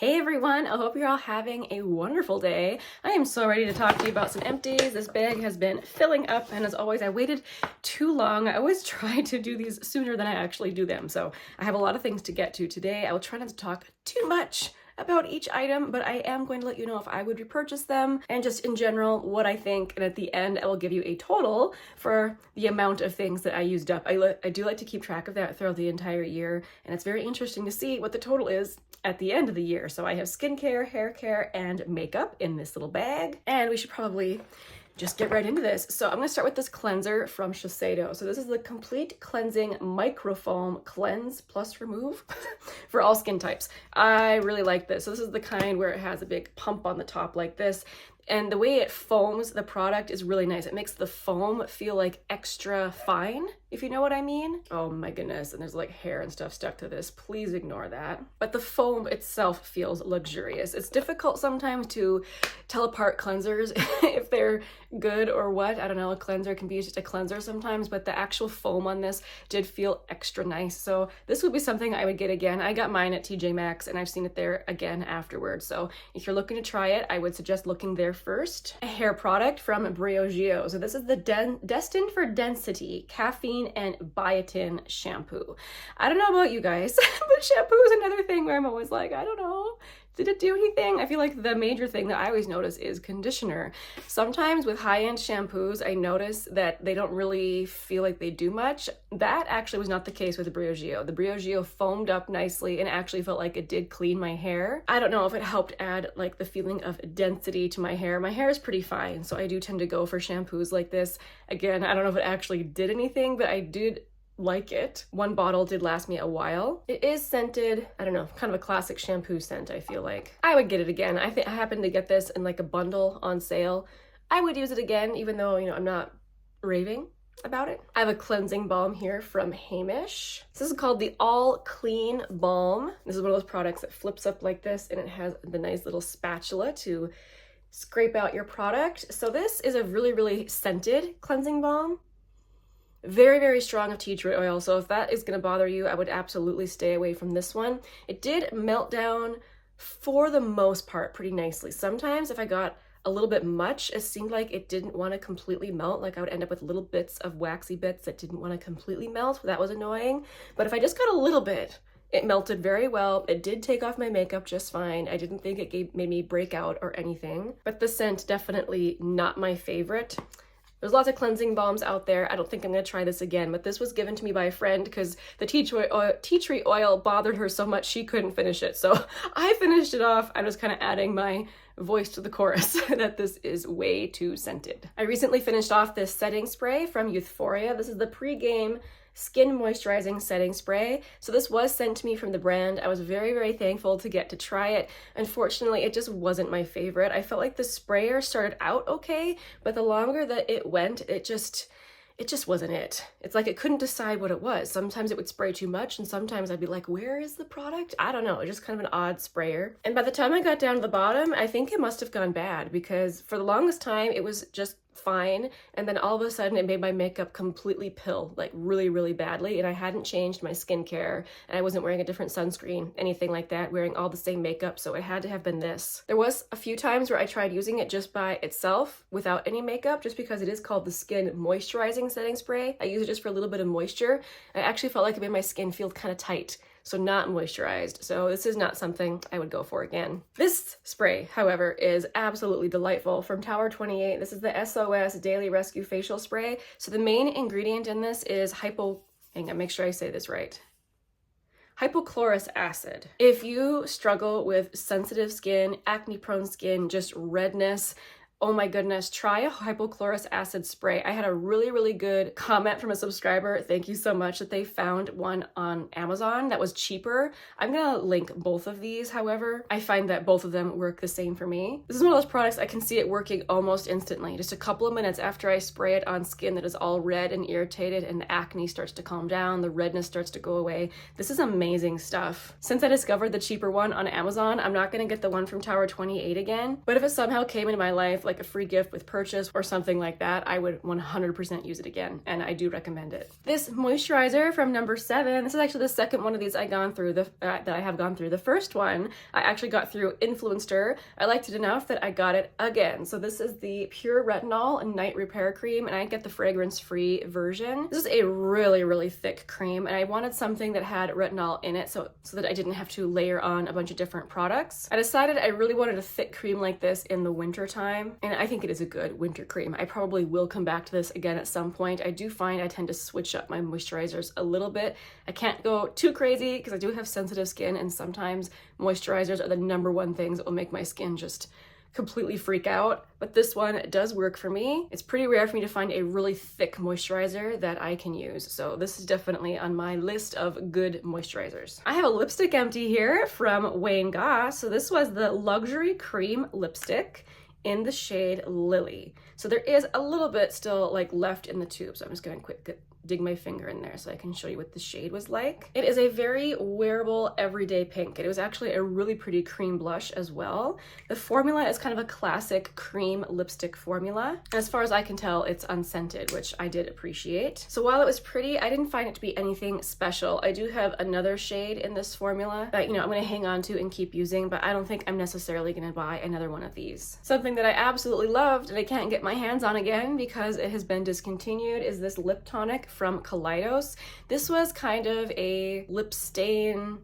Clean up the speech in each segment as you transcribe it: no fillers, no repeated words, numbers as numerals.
Hey everyone, I hope you're all having a wonderful day. I am so ready to talk to you about some empties. This bag has been filling up, and as always, I waited too long. I always try to do these sooner than I actually do them, so I have a lot of things to get to today. I will try not to talk too much about each item, but I am going to let you know if I would repurchase them and just in general what I think, and at the end I will give you a total for the amount of things that I used up. I do like to keep track of that throughout the entire year, and it's very interesting to see what the total is at the end of the year. So I have skincare, hair care, and makeup in this little bag, and we should probably just get right into this. So I'm gonna start with this cleanser from Shiseido. So this is the Complete Cleansing Microfoam Cleanse Plus Remove for all skin types. I really like this. So this is the kind where it has a big pump on the top like this. And the way it foams the product is really nice. It makes the foam feel like extra fine, if you know what I mean. Oh my goodness, and there's like hair and stuff stuck to this. Please ignore that. But the foam itself feels luxurious. It's difficult sometimes to tell apart cleansers if they're good or what. I don't know, a cleanser can be just a cleanser sometimes, but the actual foam on this did feel extra nice. So this would be something I would get again. I got mine at TJ Maxx and I've seen it there again afterwards. So if you're looking to try it, I would suggest looking there first. A hair product from Briogeo. So this is the Destined for Density Caffeine and Biotin Shampoo. I don't know about you guys, but shampoo is another thing where I'm always like, I don't know. Did it do anything? I feel like the major thing that I always notice is conditioner. Sometimes with high-end shampoos, I notice that they don't really feel like they do much. That actually was not the case with the Briogeo. The Briogeo foamed up nicely and actually felt like it did clean my hair. I don't know if it helped add like the feeling of density to my hair. My hair is pretty fine, so I do tend to go for shampoos like this. Again, I don't know if it actually did anything, but I did like it. One bottle did last me a while. It is scented, I don't know, kind of a classic shampoo scent, I feel like. I would get it again. I think I happened to get this in like a bundle on sale. I would use it again, even though, you know, I'm not raving about it. I have a cleansing balm here from Hamish. This is called the All Clean Balm. This is one of those products that flips up like this, and it has the nice little spatula to scrape out your product. So this is a really, really scented cleansing balm. Very, very strong of tea tree oil, so if that is going to bother you, I would absolutely stay away from this one. It did melt down for the most part pretty nicely. Sometimes if I got a little bit much, it seemed like it didn't want to completely melt, like I would end up with little bits of waxy bits that didn't want to completely melt. That was annoying. But if I just got a little bit, it melted very well. It did take off my makeup just fine. I didn't think it made me break out or anything, but the scent definitely not my favorite. There's lots of cleansing balms out there. I don't think I'm gonna try this again, but this was given to me by a friend because the tea tree oil bothered her so much she couldn't finish it. So I finished it off. I'm just kind of adding my voice to the chorus that this is way too scented. I recently finished off this setting spray from Euphoria. This is the Pre-Game Skin Moisturizing Setting Spray. So this was sent to me from the brand. I was very, very thankful to get to try it. Unfortunately, it just wasn't my favorite. I felt like the sprayer started out okay, but the longer that it went, it just wasn't it. It's like it couldn't decide what it was. Sometimes it would spray too much, and sometimes I'd be like, where is the product? I don't know. It's just kind of an odd sprayer. And by the time I got down to the bottom, I think it must have gone bad because for the longest time, it was just fine, and then all of a sudden it made my makeup completely pill, like really, really badly, and I hadn't changed my skincare, and I wasn't wearing a different sunscreen, anything like that, wearing all the same makeup, so it had to have been this. There was a few times where I tried using it just by itself without any makeup, just because it is called the Skin Moisturizing Setting Spray. I use it just for a little bit of moisture. I actually felt like it made my skin feel kind of tight, so not moisturized. So this is not something I would go for again. This spray, however, is absolutely delightful from Tower 28. This is the SOS Daily Rescue Facial Spray. So the main ingredient in this is hang on, make sure I say this right. Hypochlorous acid. If you struggle with sensitive skin, acne-prone skin, just redness, oh my goodness, try a hypochlorous acid spray. I had a really, really good comment from a subscriber. Thank you so much that they found one on Amazon that was cheaper. I'm gonna link both of these, however. I find that both of them work the same for me. This is one of those products I can see it working almost instantly. Just a couple of minutes after I spray it on skin that is all red and irritated and the acne starts to calm down, the redness starts to go away. This is amazing stuff. Since I discovered the cheaper one on Amazon, I'm not gonna get the one from Tower 28 again, but if it somehow came into my life, like like a free gift with purchase or something like that, I would 100% use it again, and I do recommend it. This moisturizer from number 7, this is actually the second one of these that I have gone through. The first one I actually got through Influencer. I liked it enough that I got it again. So this is the Pure Retinol Night Repair Cream, and I get the fragrance-free version. This is a really, really thick cream, and I wanted something that had retinol in it so that I didn't have to layer on a bunch of different products. I decided I really wanted a thick cream like this in the winter time, and I think it is a good winter cream. I probably will come back to this again at some point. I do find I tend to switch up my moisturizers a little bit. I can't go too crazy because I do have sensitive skin, and sometimes moisturizers are the #1 things that will make my skin just completely freak out, but this one does work for me. It's pretty rare for me to find a really thick moisturizer that I can use, so this is definitely on my list of good moisturizers. I have a lipstick empty here from Wayne Goss. So this was the Luxury Cream Lipstick in the shade Lily. So there is a little bit still like left in the tube, so I'm just gonna dig my finger in there so I can show you what the shade was like. It is a very wearable everyday pink. It was actually a really pretty cream blush as well. The formula is kind of a classic cream lipstick formula. As far as I can tell, it's unscented, which I did appreciate. So while it was pretty, I didn't find it to be anything special. I do have another shade in this formula that, you know, I'm gonna hang on to and keep using, but I don't think I'm necessarily gonna buy another one of these. Something that I absolutely loved and I can't get my hands on again because it has been discontinued is this lip tonic from Kaleidos. This was kind of a lip stain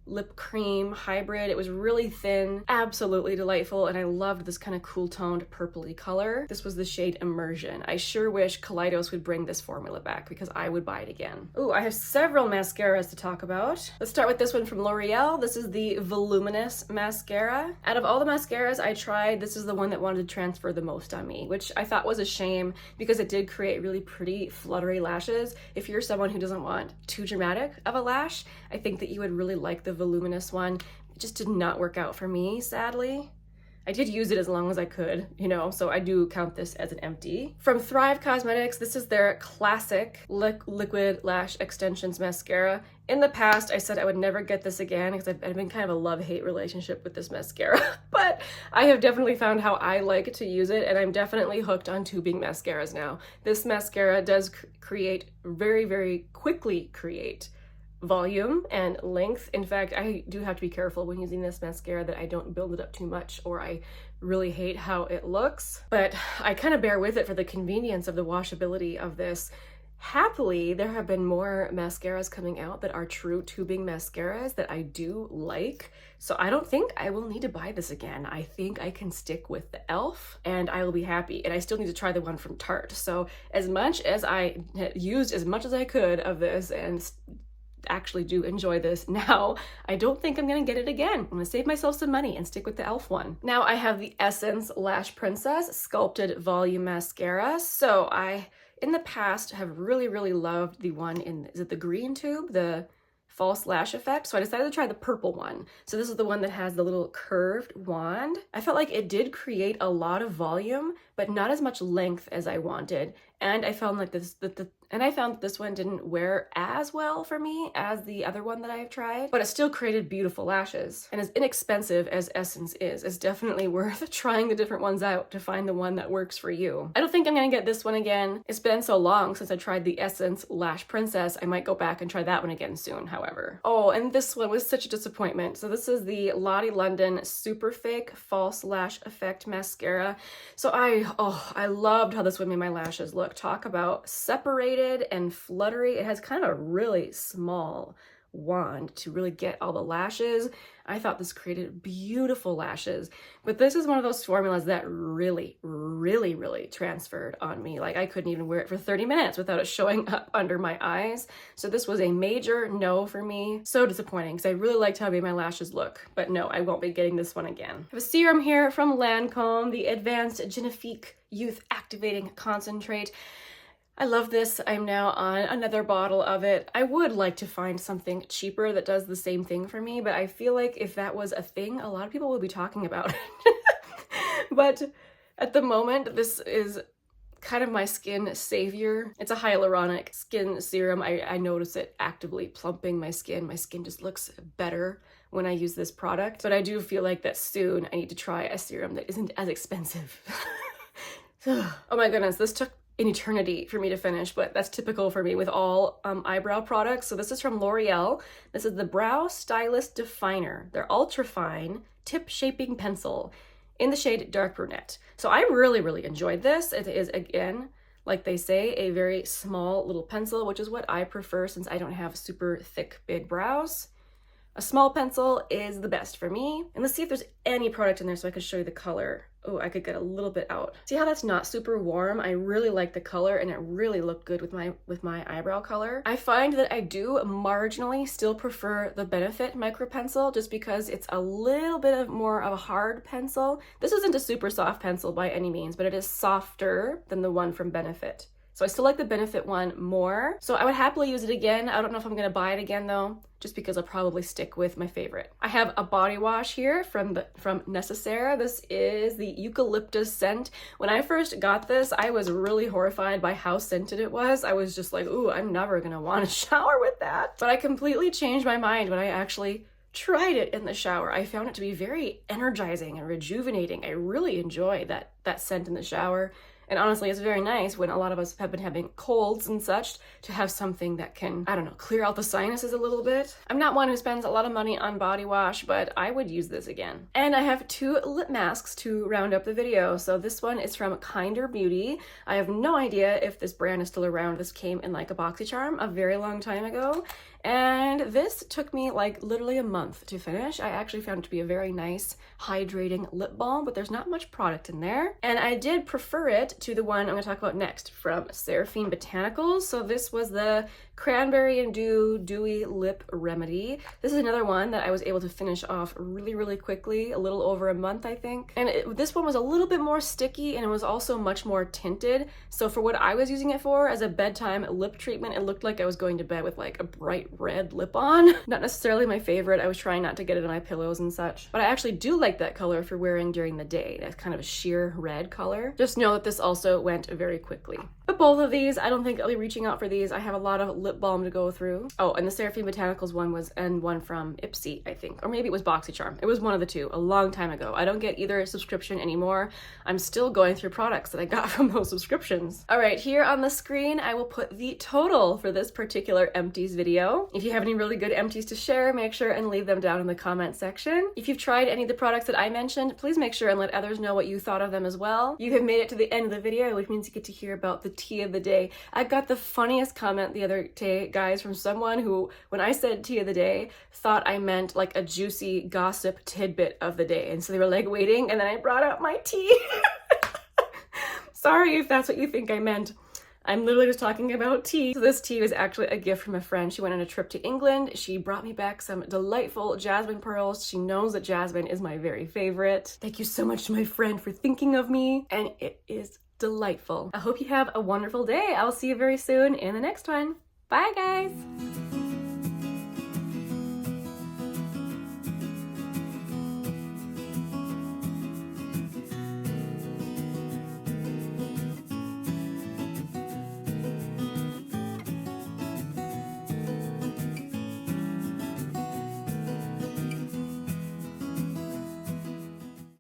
lip cream hybrid. It was really thin, absolutely delightful, and I loved this kind of cool toned purpley color. This was the shade Immersion. I sure wish Kaleidos would bring this formula back because I would buy it again. Ooh, I have several mascaras to talk about. Let's start with this one from Loreal. This is the Voluminous mascara. Out of all the mascaras I tried, this is the one that wanted to transfer the most on me, which I thought was a shame because it did create really pretty fluttery lashes. If you're someone who doesn't want too dramatic of a lash, I think that you would really like the Voluminous one. It just did not work out for me, sadly. I did use it as long as I could, you know, so I do count this as an empty. From Thrive Cosmetics, this is their classic liquid lash extensions mascara. In the past, I said I would never get this again because I've been kind of a love-hate relationship with this mascara, but I have definitely found how I like to use it, and I'm definitely hooked on tubing mascaras now. This mascara does very, very quickly create volume and length. In fact, I do have to be careful when using this mascara that I don't build it up too much or I really hate how it looks, but I kind of bear with it for the convenience of the washability of this. Happily, there have been more mascaras coming out that are true tubing mascaras that I do like, so I don't think I will need to buy this again. I think I can stick with the e.l.f. and I will be happy, and I still need to try the one from Tarte. So as much as I used as much as I could of this and actually do enjoy this now, I don't think I'm gonna get it again. I'm gonna save myself some money and stick with the e.l.f. one. Now I have the Essence Lash Princess Sculpted Volume Mascara. So I, in the past, have really loved the one in, is it the green tube? The false lash effect. So I decided to try the purple one. So this is the one that has the little curved wand. I felt like it did create a lot of volume, but not as much length as I wanted. And I found like this one didn't wear as well for me as the other one that I've tried, but it still created beautiful lashes. And as inexpensive as Essence is, it's definitely worth trying the different ones out to find the one that works for you. I don't think I'm gonna get this one again. It's been so long since I tried the Essence Lash Princess. I might go back and try that one again soon, however. Oh, and this one was such a disappointment. So this is the Lahti London Super Fake False Lash Effect Mascara. So I loved how this one made my lashes look. Talk about separated and fluttery. It has kind of a really small wand to really get all the lashes. I thought this created beautiful lashes, but this is one of those formulas that really transferred on me. Like I couldn't even wear it for 30 minutes without it showing up under my eyes. So this was a major no for me. So disappointing because I really liked how it made my lashes look, but no, I won't be getting this one again. I have a serum here from Lancome, the Advanced Genifique Youth Activating Concentrate. I love this. I'm now on another bottle of it. I would like to find something cheaper that does the same thing for me, but I feel like if that was a thing, a lot of people would be talking about it. But at the moment, this is kind of my skin savior. It's a hyaluronic skin serum. I notice it actively plumping my skin. My skin just looks better when I use this product, but I do feel like that soon I need to try a serum that isn't as expensive. Oh my goodness, this took an eternity for me to finish, but that's typical for me with all eyebrow products. So this is from Loreal. This is the Brow Stylist Definer. They're ultra fine tip shaping pencil in the shade Dark Brunette. So I really enjoyed this. It is, again, like they say, a very small little pencil, which is what I prefer since I don't have super thick, big brows. A small pencil is the best for me. And let's see if there's any product in there so I can show you the color. Oh, I could get a little bit out. See how that's not super warm? I really like the color and it really looked good with my eyebrow color. I find that I do marginally still prefer the Benefit micro pencil just because it's a little bit more of a hard pencil. This isn't a super soft pencil by any means, but it is softer than the one from Benefit. So I still like the Benefit one more. So I would happily use it again. I don't know if I'm gonna buy it again though, just because I'll probably stick with my favorite. I have a body wash here from Nécessaire. This is the eucalyptus scent. When I first got this, I was really horrified by how scented it was. I was just like, ooh, I'm never gonna wanna shower with that. But I completely changed my mind when I actually tried it in the shower. I found it to be very energizing and rejuvenating. I really enjoy that scent in the shower. And honestly, it's very nice when a lot of us have been having colds and such to have something that can, I don't know, clear out the sinuses a little bit. I'm not one who spends a lot of money on body wash, but I would use this again. And I have 2 lip masks to round up the video. So this one is from Kinder Beauty. I have no idea if this brand is still around. This came in like a BoxyCharm a very long time ago. And this took me like literally a month to finish. I actually found it to be a very nice hydrating lip balm, but there's not much product in there. And I did prefer it to the one I'm gonna talk about next from Seraphine Botanicals. So this was the Cranberry and Dew Dewy Lip Remedy. This is another one that I was able to finish off really quickly, a little over a month, I think. And this one was a little bit more sticky and it was also much more tinted. So for what I was using it for as a bedtime lip treatment, it looked like I was going to bed with like a bright red lip on. Not necessarily my favorite. I was trying not to get it on my pillows and such, but I actually do like that color for wearing during the day. That's kind of a sheer red color. Just know that this also went very quickly. But both of these, I don't think I'll be reaching out for these. I have a lot of lip balm to go through. Oh, and the Seraphine Botanicals one was, and one from Ipsy, I think, or maybe it was BoxyCharm. It was one of the two, a long time ago. I don't get either subscription anymore. I'm still going through products that I got from those subscriptions. All right, here on the screen, I will put the total for this particular Empties video. If you have any really good Empties to share, make sure and leave them down in the comment section. If you've tried any of the products that I mentioned, please make sure and let others know what you thought of them as well. You have made it to the end of the video, which means you get to hear about the tea of the day. I got the funniest comment the other day, guys, from someone who, when I said tea of the day, thought I meant like a juicy gossip tidbit of the day. And so they were like waiting, and then I brought out my tea. Sorry if that's what you think I meant. I'm literally just talking about tea. So this tea was actually a gift from a friend. She went on a trip to England. She brought me back some delightful jasmine pearls. She knows that jasmine is my very favorite. Thank you so much to my friend for thinking of me. And it is delightful. I hope you have a wonderful day. I'll see you very soon in the next one. Bye, guys.